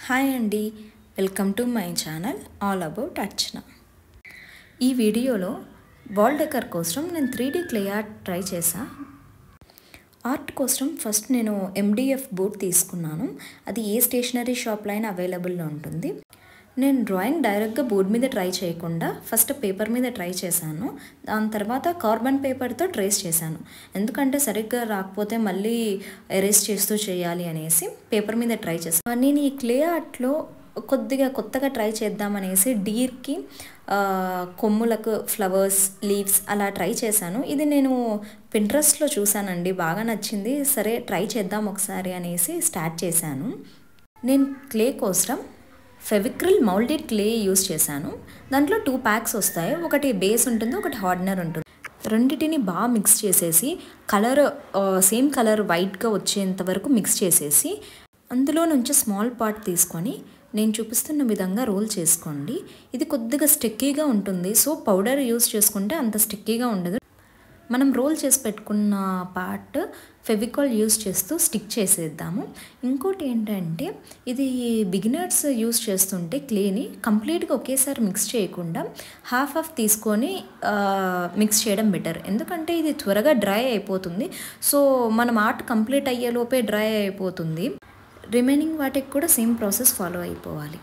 Hi అండి, welcome to my channel all about Archana. ఈ వీడియోలో వాల్ డెకర్ కోసం నేను 3D క్లే ఆర్ట్ ట్రై చేశా. ఆర్ట్ కోసం ఫస్ట్ నేను MDF బోర్డ్ తీసుకున్నాను. అది ఏ స్టేషనరీ షాప్లో అయినా అవైలబుల్లో ఉంటుంది. నేను డ్రాయింగ్ డైరెక్ట్గా బోర్డ్ మీద ట్రై చేయకుండా ఫస్ట్ పేపర్ మీద ట్రై చేశాను. దాని తర్వాత కార్బన్ పేపర్తో ట్రేస్ చేశాను. ఎందుకంటే సరిగ్గా రాకపోతే మళ్ళీ ఎరేస్ చేస్తూ చేయాలి అనేసి పేపర్ మీద ట్రై చేశాను. నేను ఈ క్లే ఆర్ట్లో కొద్దిగా కొత్తగా ట్రై చేద్దామనేసి డీర్కి కొమ్ములకు ఫ్లవర్స్, లీవ్స్ అలా ట్రై చేశాను. ఇది నేను పింట్రెస్ట్లో చూశానండి, బాగా నచ్చింది. సరే ట్రై చేద్దాం ఒకసారి అనేసి స్టార్ట్ చేశాను. నేను క్లే కోసం ఫెవిక్రిల్ మౌల్డెడ్ క్లే యూస్ చేశాను. దాంట్లో 2 ప్యాక్స్ వస్తాయి. ఒకటి బేస్ ఉంటుంది, ఒకటి హార్డనర్ ఉంటుంది. రెండింటిని బాగా మిక్స్ చేసేసి సేమ్ కలర్ వైట్గా వచ్చేంత వరకు మిక్స్ చేసేసి అందులో నుంచి స్మాల్ పార్ట్ తీసుకొని నేను చూపిస్తున్న విధంగా రోల్ చేసుకోండి. ఇది కొద్దిగా స్టిక్కీగా ఉంటుంది, సో పౌడర్ యూస్ చేసుకుంటే అంత స్టిక్కీగా ఉండదు. మనం రోల్ చేసి పెట్టుకున్న పార్ట్ ఫెవికాల్ యూస్ చేస్తూ స్టిక్ చేసేద్దాము. ఇంకోటి ఏంటంటే, ఇది బిగినర్స్ యూస్ చేస్తుంటే క్లేని కంప్లీట్గా ఒకేసారి మిక్స్ చేయకుండా హాఫ్ తీసుకొని మిక్స్ చేయడం బెటర్. ఎందుకంటే ఇది త్వరగా డ్రై అయిపోతుంది. సో మనం ఆర్ట్ కంప్లీట్ అయ్యేలోపే డ్రై అయిపోతుంది. రిమైనింగ్ వాటికి కూడా సేమ్ ప్రాసెస్ ఫాలో అయిపోవాలి.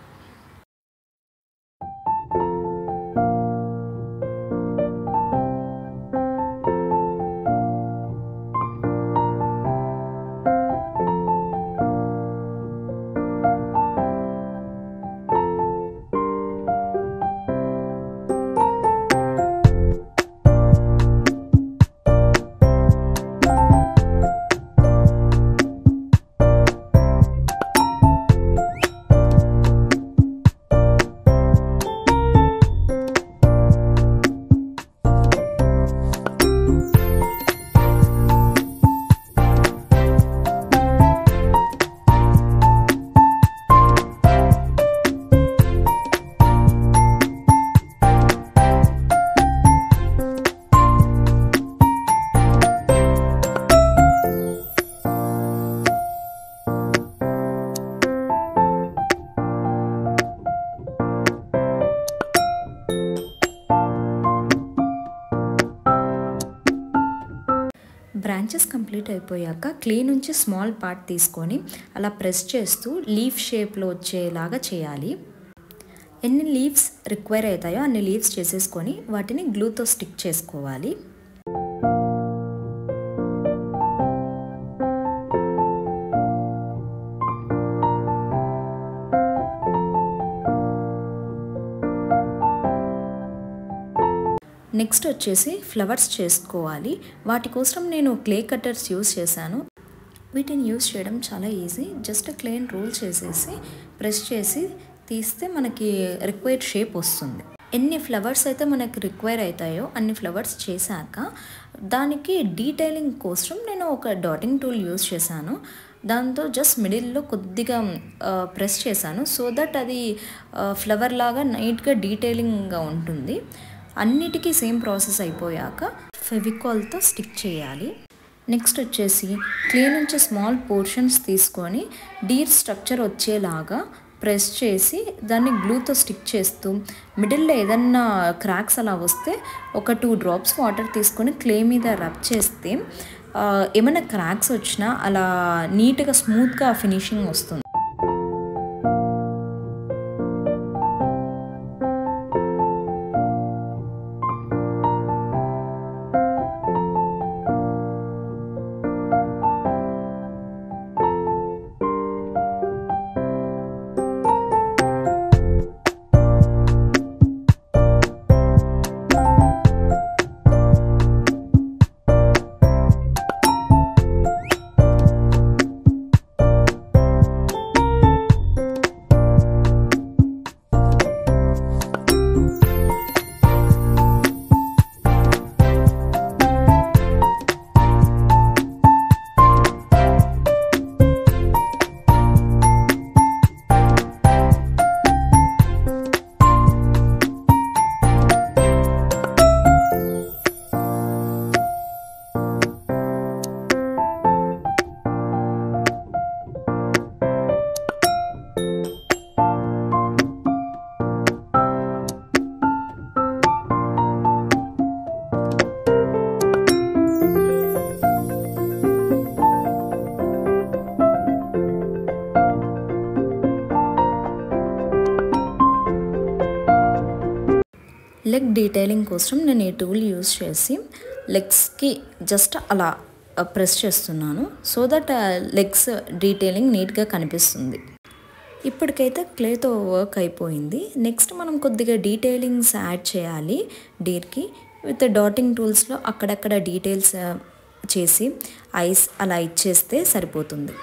బ్రాంచెస్ కంప్లీట్ అయిపోయాక క్లే నుంచి స్మాల్ పార్ట్ తీసుకొని అలా ప్రెస్ చేస్తూ లీఫ్ షేప్లో వచ్చేలాగా చేయాలి. ఎన్ని లీవ్స్ రిక్వైర్ అవుతాయో అన్ని లీవ్స్ చేసేసుకొని వాటిని గ్లూతో స్టిక్ చేసుకోవాలి. నెక్స్ట్ వచ్చేసి ఫ్లవర్స్ చేసుకోవాలి. వాటి కోసం నేను క్లే కట్టర్స్ యూస్ చేశాను. వీటిని యూస్ చేయడం చాలా ఈజీ. జస్ట్ క్లేని రోల్ చేసేసి ప్రెస్ చేసి తీస్తే మనకి రిక్వైర్డ్ షేప్ వస్తుంది. ఎన్ని ఫ్లవర్స్ అయితే మనకి రిక్వైర్ అవుతాయో అన్ని ఫ్లవర్స్ చేశాక దానికి డీటెయిలింగ్ కోసం నేను ఒక డాటింగ్ టూల్ యూస్ చేశాను. దాంతో జస్ట్ మిడిల్లో కొద్దిగా ప్రెస్ చేశాను, సో దట్ అది ఫ్లవర్ లాగా నీట్గా డీటెయిలింగ్గా ఉంటుంది. అన్నిటికీ సేమ్ ప్రాసెస్ అయిపోయాక ఫెవికాల్తో స్టిక్ చేయాలి. నెక్స్ట్ వచ్చేసి క్లే నుంచి స్మాల్ పోర్షన్స్ తీసుకొని డీర్ స్ట్రక్చర్ వచ్చేలాగా ప్రెస్ చేసి దాన్ని గ్లూతో స్టిక్ చేస్తూ మిడిల్లో ఏదన్నా క్రాక్స్ అలా వస్తే ఒక 2 డ్రాప్స్ వాటర్ తీసుకొని క్లే మీద రబ్ చేస్తే ఏమైనా క్రాక్స్ వచ్చినా అలా నీట్గా స్మూత్గా ఫినిషింగ్ వస్తుంది. లెగ్ డీటెయిలింగ్ కోసం నేను ఈ టూల్ యూస్ చేసి లెగ్స్కి జస్ట్ అలా ప్రెస్ చేస్తున్నాను సో దట్ లెగ్స్ డీటెయిలింగ్ నీట్గా కనిపిస్తుంది. ఇప్పటికైతే క్లేతో వర్క్ అయిపోయింది. నెక్స్ట్ మనం కొద్దిగా డీటెయిలింగ్స్ యాడ్ చేయాలి డీర్కి. విత్ డాటింగ్ టూల్స్లో అక్కడక్కడ డీటెయిల్స్ చేసి ఐస్ అలా ఇచ్చేస్తే సరిపోతుంది.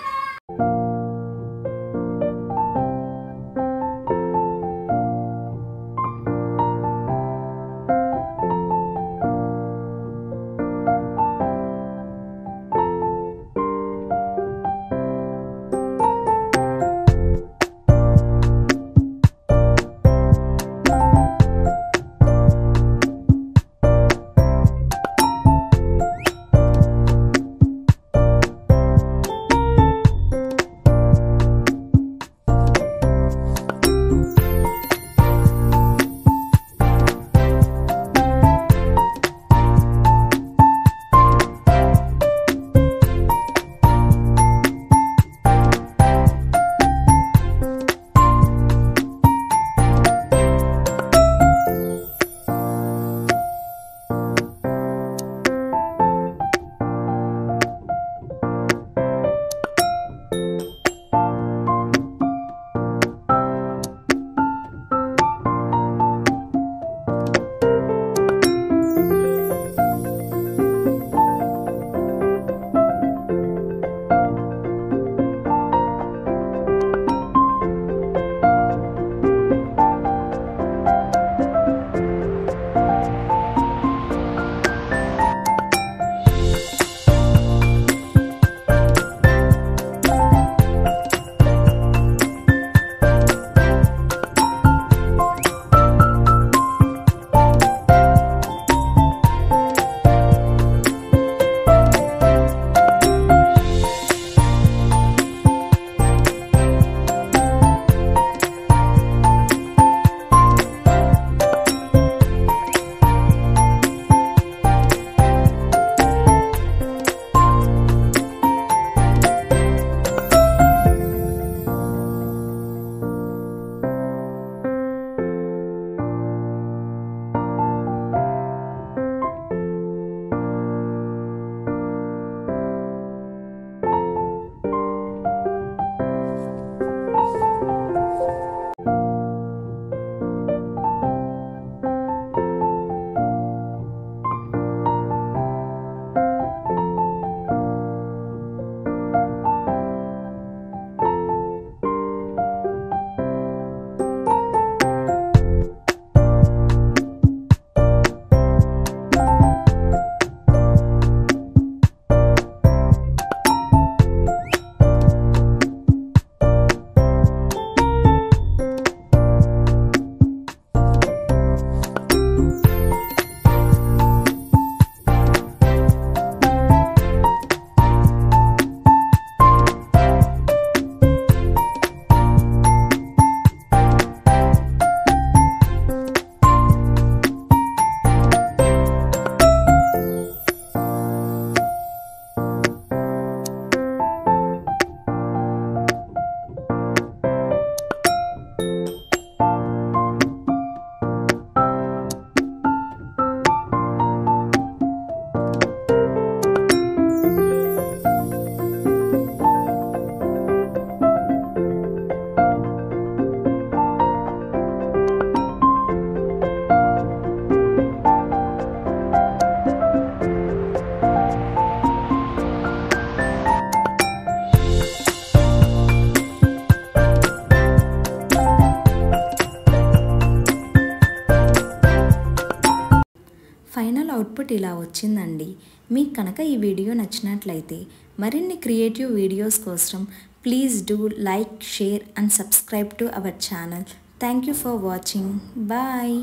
ఫైనల్ అవుట్పుట్ ఇలా వచ్చిందండి. మీకు కనుక ఈ వీడియో నచ్చినట్లయితే మరిన్ని క్రియేటివ్ వీడియోస్ కోసం please do like, share and subscribe to our channel. Thank you for watching. Bye.